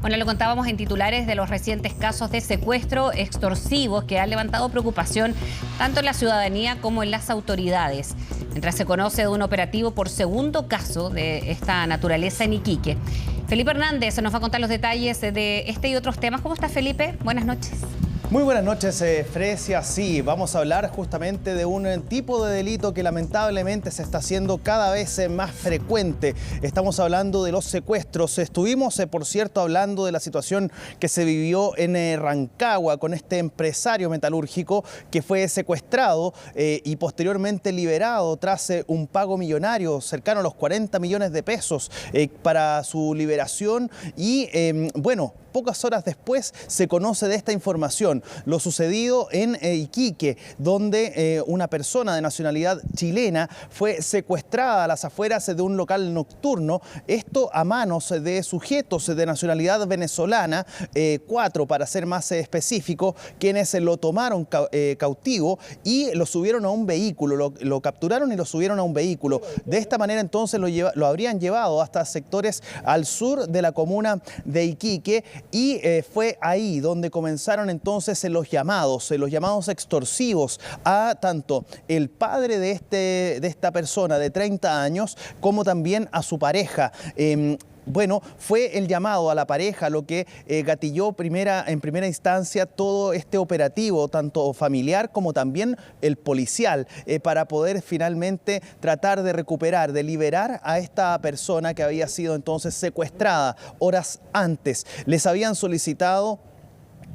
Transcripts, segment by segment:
Bueno, lo contábamos en titulares de los recientes casos de secuestro extorsivos que han levantado preocupación tanto en la ciudadanía como en las autoridades, mientras se conoce de un operativo por segundo caso de esta naturaleza en Iquique. Felipe Hernández nos va a contar los detalles de este y otros temas. ¿Cómo está, Felipe? Buenas noches. Muy buenas noches, Fresia. Sí, vamos a hablar justamente de un tipo de delito que lamentablemente se está haciendo cada vez más frecuente. Estamos hablando de los secuestros. Estuvimos, por cierto, hablando de la situación que se vivió en Rancagua con este empresario metalúrgico que fue secuestrado y posteriormente liberado tras un pago millonario cercano a los 40 millones de pesos para su liberación. Y bueno, pocas horas después se conoce de esta información, lo sucedido en Iquique, donde una persona de nacionalidad chilena fue secuestrada a las afueras de un local nocturno, esto a manos de sujetos de nacionalidad venezolana, 4 para ser más específico, quienes lo tomaron cautivo y lo subieron a un vehículo, lo capturaron y lo subieron a un vehículo. De esta manera entonces lo habrían llevado hasta sectores al sur de la comuna de Iquique. Y fue ahí donde comenzaron entonces los llamados extorsivos a tanto el padre de esta persona de 30 años como también a su pareja. Bueno, fue el llamado a la pareja lo que gatilló en primera instancia todo este operativo, tanto familiar como también el policial, para poder finalmente tratar de recuperar, de liberar a esta persona que había sido entonces secuestrada horas antes. Les habían solicitado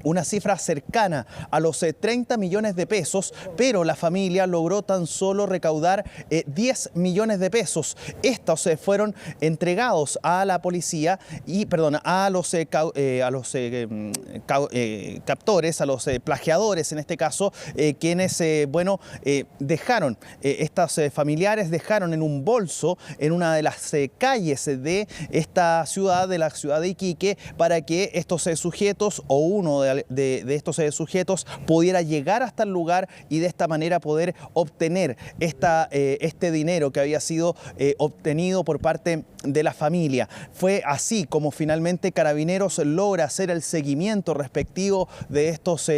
una cifra cercana a los 30 millones de pesos, pero la familia logró tan solo recaudar 10 millones de pesos. Estos fueron entregados a la policía y, perdón, a los captores, a los plagiadores en este caso, quienes, bueno, dejaron, estas familiares dejaron en un bolso en una de las calles de esta ciudad, de la ciudad de Iquique, para que estos sujetos o uno de estos sujetos pudiera llegar hasta el lugar y de esta manera poder obtener este dinero que había sido obtenido por parte de la familia. Fue así como finalmente Carabineros logra hacer el seguimiento respectivo de estos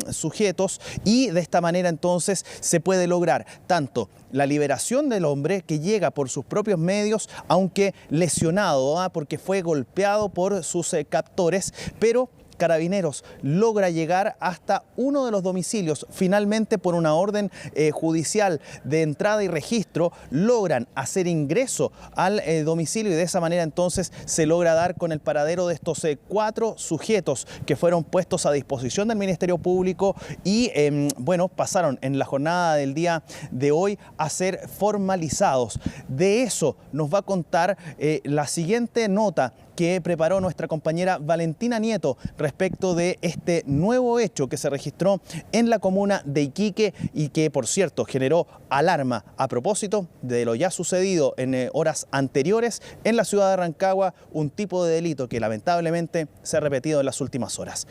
sujetos y de esta manera entonces se puede lograr tanto la liberación del hombre, que llega por sus propios medios, aunque lesionado, porque fue golpeado por sus captores, pero Carabineros logra llegar hasta uno de los domicilios. Finalmente, por una orden judicial de entrada y registro, logran hacer ingreso al domicilio y de esa manera entonces se logra dar con el paradero de estos 4 sujetos que fueron puestos a disposición del Ministerio Público y, bueno, pasaron en la jornada del día de hoy a ser formalizados. De eso nos va a contar la siguiente nota que preparó nuestra compañera Valentina Nieto respecto de este nuevo hecho que se registró en la comuna de Iquique y que, por cierto, generó alarma a propósito de lo ya sucedido en horas anteriores en la ciudad de Rancagua, un tipo de delito que lamentablemente se ha repetido en las últimas horas.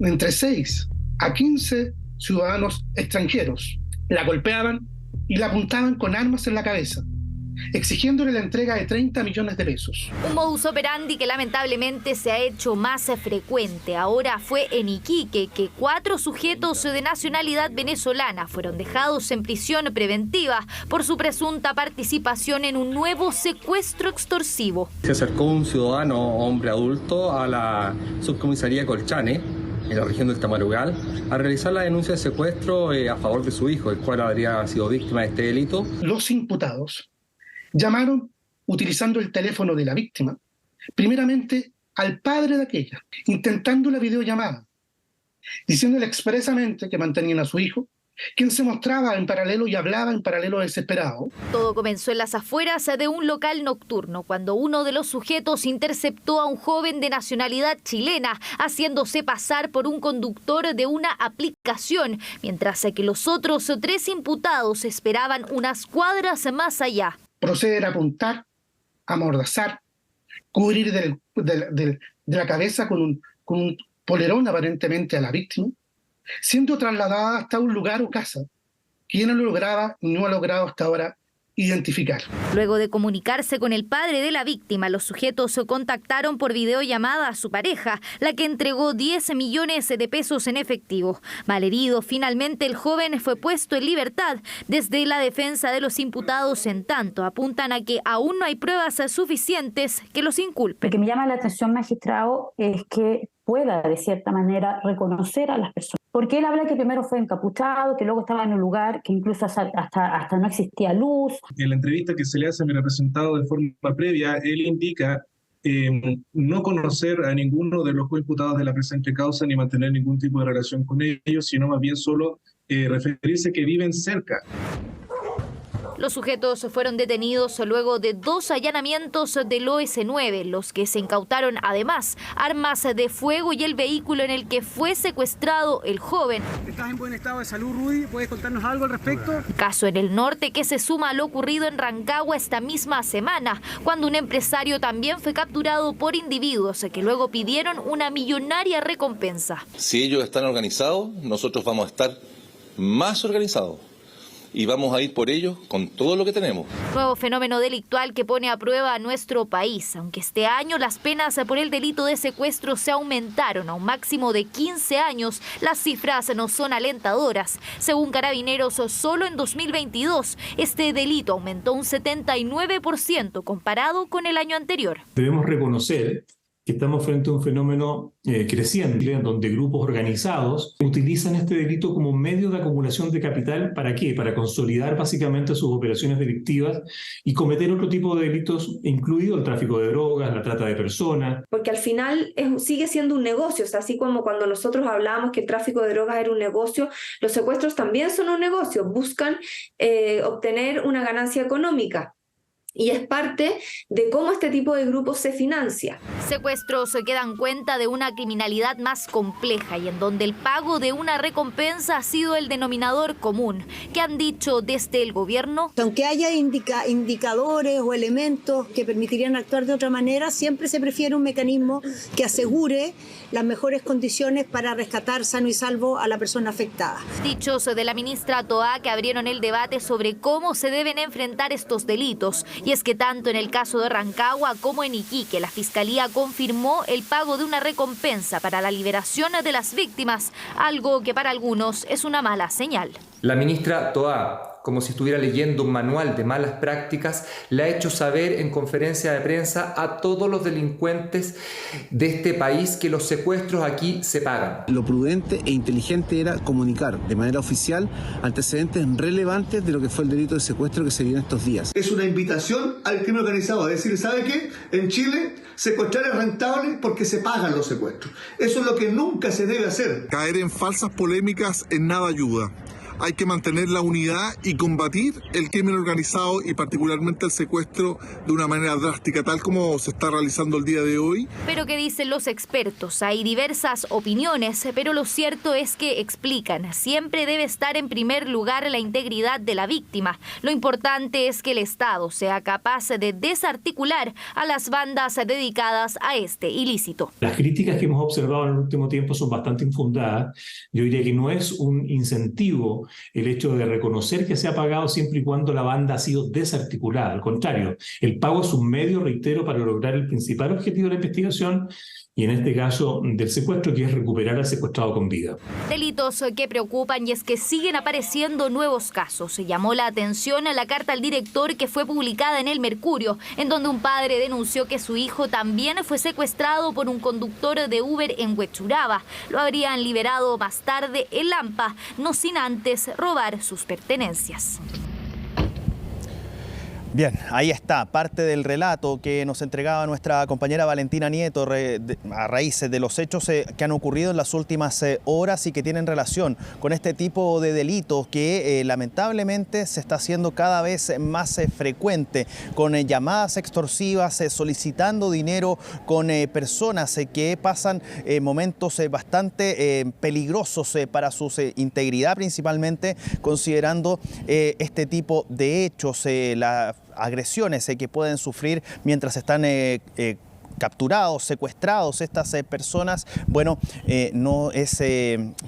Entre 6 a 15 ciudadanos extranjeros la golpeaban y la apuntaban con armas en la cabeza, exigiéndole la entrega de 30 millones de pesos. Un modus operandi que lamentablemente se ha hecho más frecuente. Ahora fue en Iquique que 4 sujetos de nacionalidad venezolana fueron dejados en prisión preventiva por su presunta participación en un nuevo secuestro extorsivo. Se acercó un ciudadano, hombre adulto, a la subcomisaría Colchane, en la región del Tamarugal, a realizar la denuncia de secuestro a favor de su hijo, el cual habría sido víctima de este delito. Los imputados llamaron, utilizando el teléfono de la víctima, primeramente al padre de aquella, intentando la videollamada, diciéndole expresamente que mantenían a su hijo, quien se mostraba en paralelo y hablaba en paralelo desesperado. Todo comenzó en las afueras de un local nocturno, cuando uno de los sujetos interceptó a un joven de nacionalidad chilena, haciéndose pasar por un conductor de una aplicación, mientras que los otros 3 imputados esperaban unas cuadras más allá. Proceder a apuntar, amordazar, cubrir de la cabeza con un polerón aparentemente a la víctima, siendo trasladada hasta un lugar o casa que ya no ha logrado hasta ahora identificar. Luego de comunicarse con el padre de la víctima, los sujetos se contactaron por videollamada a su pareja, la que entregó 10 millones de pesos en efectivo. Malherido, finalmente el joven fue puesto en libertad. Desde la defensa de los imputados, en tanto, apuntan a que aún no hay pruebas suficientes que los inculpen. Lo que me llama la atención, magistrado, es que pueda, de cierta manera, reconocer a las personas. Porque él habla que primero fue encapuchado, que luego estaba en un lugar que incluso hasta no existía luz. En la entrevista que se le hace a mi representado de forma previa, él indica no conocer a ninguno de los coimputados de la presente causa ni mantener ningún tipo de relación con ellos, sino más bien solo referirse que viven cerca. Los sujetos fueron detenidos luego de 2 allanamientos del OS9, los que se incautaron además armas de fuego y el vehículo en el que fue secuestrado el joven. ¿Estás en buen estado de salud, Rudy? ¿Puedes contarnos algo al respecto? Caso en el norte que se suma a lo ocurrido en Rancagua esta misma semana, cuando un empresario también fue capturado por individuos que luego pidieron una millonaria recompensa. Si ellos están organizados, nosotros vamos a estar más organizados. Y vamos a ir por ellos con todo lo que tenemos. Nuevo fenómeno delictual que pone a prueba a nuestro país. Aunque este año las penas por el delito de secuestro se aumentaron a un máximo de 15 años, las cifras no son alentadoras. Según Carabineros, solo en 2022 este delito aumentó un 79% comparado con el año anterior. Debemos reconocer que estamos frente a un fenómeno creciente, en donde grupos organizados utilizan este delito como medio de acumulación de capital. ¿Para qué? Para consolidar básicamente sus operaciones delictivas y cometer otro tipo de delitos, incluido el tráfico de drogas, la trata de personas. Porque al final sigue siendo un negocio, o sea, así como cuando nosotros hablábamos que el tráfico de drogas era un negocio, los secuestros también son un negocio, buscan obtener una ganancia económica. Y es parte de cómo este tipo de grupos se financia. Secuestros que dan cuenta de una criminalidad más compleja y en donde el pago de una recompensa ha sido el denominador común. ¿Qué han dicho desde el gobierno? Aunque haya indicadores o elementos que permitirían actuar de otra manera, siempre se prefiere un mecanismo que asegure las mejores condiciones para rescatar sano y salvo a la persona afectada. Dichos de la ministra Toá, que abrieron el debate sobre cómo se deben enfrentar estos delitos. Y es que tanto en el caso de Rancagua como en Iquique, la Fiscalía confirmó el pago de una recompensa para la liberación de las víctimas, algo que para algunos es una mala señal. La ministra Toá, como si estuviera leyendo un manual de malas prácticas, le ha hecho saber en conferencia de prensa a todos los delincuentes de este país que los secuestros aquí se pagan. Lo prudente e inteligente era comunicar de manera oficial antecedentes relevantes de lo que fue el delito de secuestro que se vio en estos días. Es una invitación al crimen organizado a decir, ¿sabe qué? En Chile secuestrar es rentable porque se pagan los secuestros. Eso es lo que nunca se debe hacer. Caer en falsas polémicas en nada ayuda. Hay que mantener la unidad y combatir el crimen organizado y particularmente el secuestro de una manera drástica, tal como se está realizando el día de hoy. Pero ¿qué dicen los expertos? Hay diversas opiniones, pero lo cierto es que explican, siempre debe estar en primer lugar la integridad de la víctima. Lo importante es que el Estado sea capaz de desarticular a las bandas dedicadas a este ilícito. Las críticas que hemos observado en el último tiempo son bastante infundadas. Yo diría que no es un incentivo el hecho de reconocer que se ha pagado siempre y cuando la banda ha sido desarticulada. Al contrario, el pago es un medio, reitero, para lograr el principal objetivo de la investigación y en este caso del secuestro, que es recuperar al secuestrado con vida. Delitos que preocupan y es que siguen apareciendo nuevos casos. Se llamó la atención a la carta al director que fue publicada en El Mercurio, en donde un padre denunció que su hijo también fue secuestrado por un conductor de Uber en Huechuraba. Lo habrían liberado más tarde en Lampa, no sin antes robar sus pertenencias. Bien, ahí está, parte del relato que nos entregaba nuestra compañera Valentina Nieto a raíz de los hechos que han ocurrido en las últimas horas y que tienen relación con este tipo de delitos que lamentablemente se está haciendo cada vez más frecuente, con llamadas extorsivas, solicitando dinero, con personas que pasan momentos bastante peligrosos para su integridad, principalmente considerando este tipo de hechos, agresiones que pueden sufrir mientras están capturados, secuestrados estas personas, bueno, no es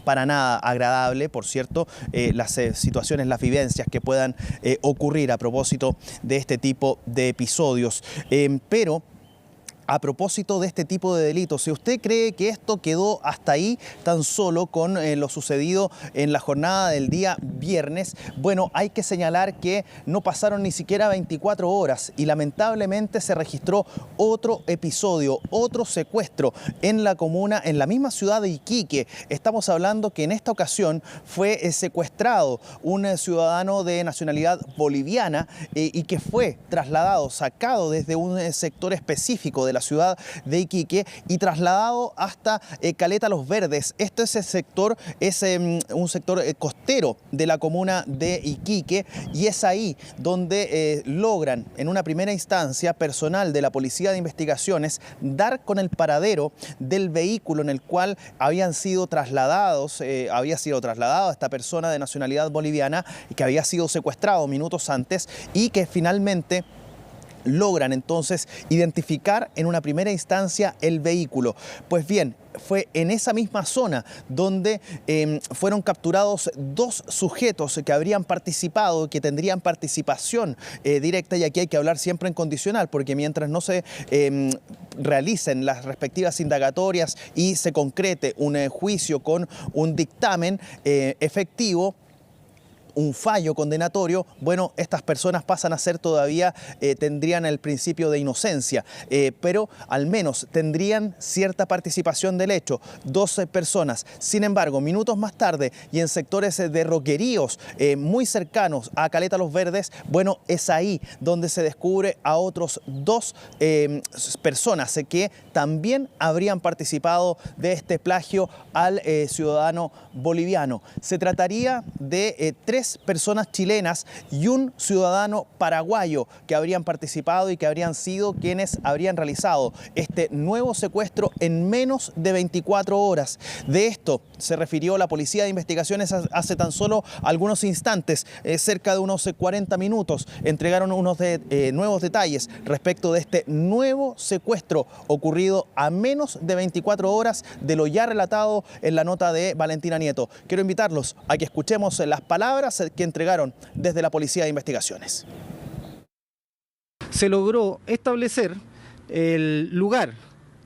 para nada agradable, por cierto, las situaciones, las vivencias que puedan ocurrir a propósito de este tipo de episodios. Pero a propósito de este tipo de delitos, si usted cree que esto quedó hasta ahí tan solo con lo sucedido en la jornada del día viernes, bueno, hay que señalar que no pasaron ni siquiera 24 horas y lamentablemente se registró otro episodio, otro secuestro en la comuna, en la misma ciudad de Iquique. Estamos hablando que en esta ocasión fue secuestrado un ciudadano de nacionalidad boliviana y que fue trasladado, sacado desde un sector específico de la ciudad de Iquique y trasladado hasta Caleta Los Verdes. Este es el sector, es un sector costero de la comuna de Iquique y es ahí donde logran en una primera instancia personal de la Policía de Investigaciones dar con el paradero del vehículo en el cual había sido trasladado esta persona de nacionalidad boliviana que había sido secuestrado minutos antes y que finalmente logran entonces identificar en una primera instancia el vehículo. Pues bien, fue en esa misma zona donde fueron capturados dos sujetos que habrían participado, que tendrían participación directa, y aquí hay que hablar siempre en condicional, porque mientras no se realicen las respectivas indagatorias y se concrete un juicio con un dictamen efectivo, un fallo condenatorio, bueno, estas personas pasan a ser todavía, tendrían el principio de inocencia, pero al menos tendrían cierta participación del hecho, 12 personas. Sin embargo, minutos más tarde y en sectores de roqueríos muy cercanos a Caleta Los Verdes, bueno, es ahí donde se descubre a otros dos personas que también habrían participado de este plagio al ciudadano boliviano. Se trataría de tres personas chilenas y un ciudadano paraguayo que habrían participado y que habrían sido quienes habrían realizado este nuevo secuestro en menos de 24 horas. De esto se refirió la Policía de Investigaciones hace tan solo algunos instantes, cerca de unos 40 minutos. Entregaron unos nuevos detalles respecto de este nuevo secuestro ocurrido a menos de 24 horas de lo ya relatado en la nota de Valentina Nieto. Quiero invitarlos a que escuchemos las palabras que entregaron desde la Policía de Investigaciones. Se logró establecer el lugar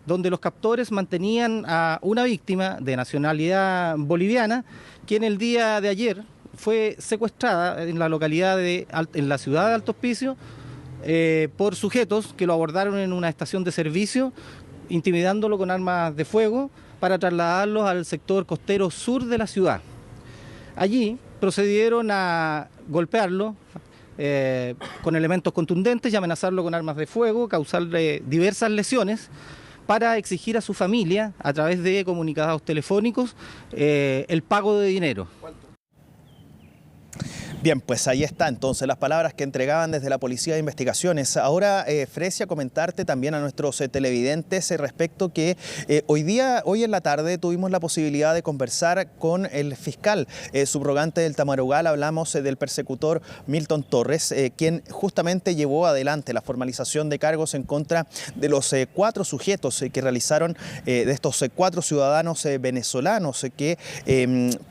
donde los captores mantenían a una víctima de nacionalidad boliviana, quien el día de ayer fue secuestrada en la localidad en la ciudad de Alto Hospicio por sujetos que lo abordaron en una estación de servicio, intimidándolo con armas de fuego para trasladarlos al sector costero sur de la ciudad. Allí procedieron a golpearlo con elementos contundentes y amenazarlo con armas de fuego, causarle diversas lesiones para exigir a su familia, a través de comunicados telefónicos, el pago de dinero. Bien, pues ahí está entonces las palabras que entregaban desde la Policía de Investigaciones. Ahora, Fresia, comentarte también a nuestros televidentes respecto que hoy en la tarde tuvimos la posibilidad de conversar con el fiscal subrogante del Tamarugal. Hablamos del persecutor Milton Torres, quien justamente llevó adelante la formalización de cargos en contra de los 4 sujetos que realizaron, de estos 4 ciudadanos venezolanos que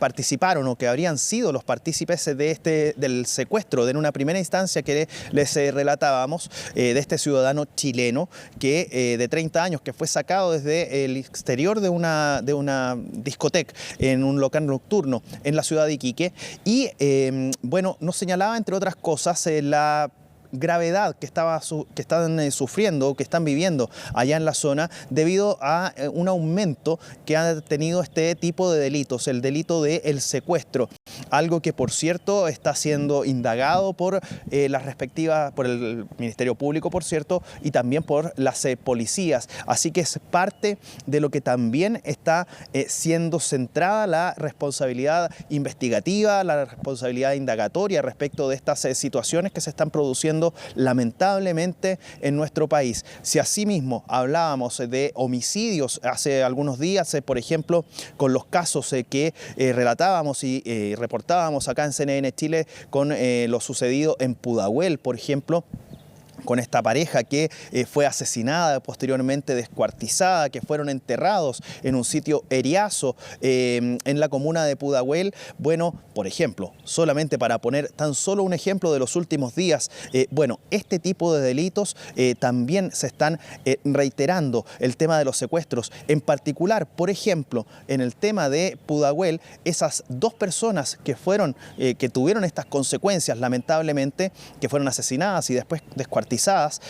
participaron o que habrían sido los partícipes del secuestro en una primera instancia que les relatábamos, de este ciudadano chileno que de 30 años que fue sacado desde el exterior de una discoteca en un local nocturno en la ciudad de Iquique y bueno, nos señalaba entre otras cosas la gravedad que están sufriendo, que están viviendo allá en la zona debido a un aumento que ha tenido este tipo de delitos, el delito del secuestro, algo que por cierto está siendo indagado por por el Ministerio Público, por cierto, y también por las policías, así que es parte de lo que también está siendo centrada la responsabilidad investigativa, la responsabilidad indagatoria respecto de estas situaciones que se están produciendo lamentablemente en nuestro país. Si asimismo hablábamos de homicidios hace algunos días, por ejemplo, con los casos que relatábamos y reportábamos acá en CNN Chile con lo sucedido en Pudahuel, por ejemplo, con esta pareja que fue asesinada, posteriormente descuartizada, que fueron enterrados en un sitio eriazo en la comuna de Pudahuel. Bueno, por ejemplo, solamente para poner tan solo un ejemplo de los últimos días, bueno, este tipo de delitos también se están reiterando. El tema de los secuestros, en particular, por ejemplo, en el tema de Pudahuel, esas dos personas que fueron, que tuvieron estas consecuencias, lamentablemente, que fueron asesinadas y después descuartizadas,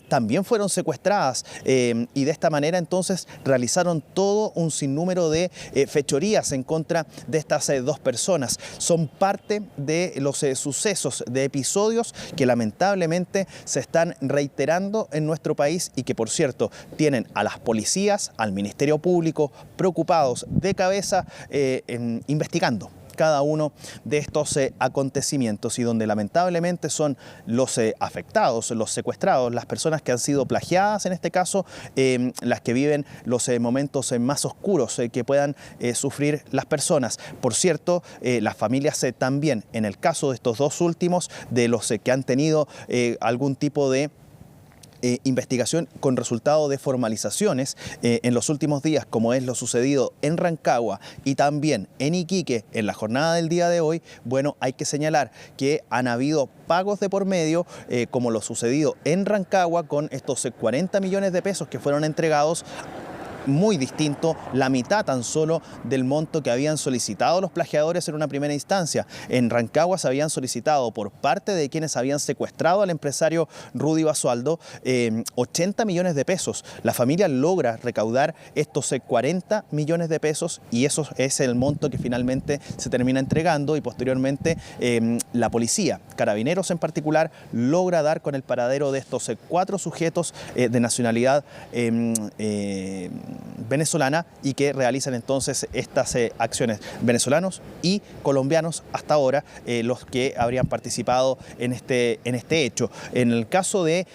también fueron secuestradas y de esta manera entonces realizaron todo un sinnúmero de fechorías en contra de estas dos personas. Son parte de los sucesos, de episodios que lamentablemente se están reiterando en nuestro país y que, por cierto, tienen a las policías, al Ministerio Público preocupados de cabeza investigando cada uno de estos acontecimientos y donde lamentablemente son los afectados, los secuestrados, las personas que han sido plagiadas en este caso, las que viven los momentos más oscuros que puedan sufrir las personas. Por cierto, las familias también, en el caso de estos dos últimos, de los que han tenido algún tipo de investigación con resultado de formalizaciones en los últimos días, como es lo sucedido en Rancagua y también en Iquique en la jornada del día de hoy, bueno, hay que señalar que han habido pagos de por medio, como lo sucedido en Rancagua con estos 40 millones de pesos que fueron entregados. Muy distinto, la mitad tan solo del monto que habían solicitado los plagiadores en una primera instancia. En Rancagua se habían solicitado por parte de quienes habían secuestrado al empresario Rudy Basualdo 80 millones de pesos. La familia logra recaudar estos 40 millones de pesos y eso es el monto que finalmente se termina entregando y posteriormente la policía, Carabineros en particular, logra dar con el paradero de estos 4 sujetos de nacionalidad venezolana y que realizan entonces estas acciones, venezolanos y colombianos hasta ahora, los que habrían participado en este hecho. En el caso de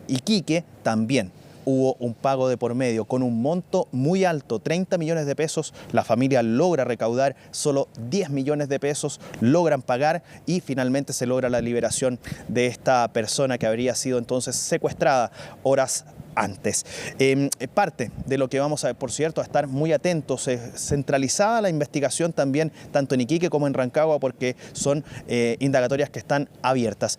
Iquique también hubo un pago de por medio con un monto muy alto, 30 millones de pesos. La familia logra recaudar solo 10 millones de pesos, logran pagar y finalmente se logra la liberación de esta persona que habría sido entonces secuestrada horas antes. Parte de lo que vamos a ver, por cierto, a estar muy atentos, centralizada la investigación también tanto en Iquique como en Rancagua porque son indagatorias que están abiertas.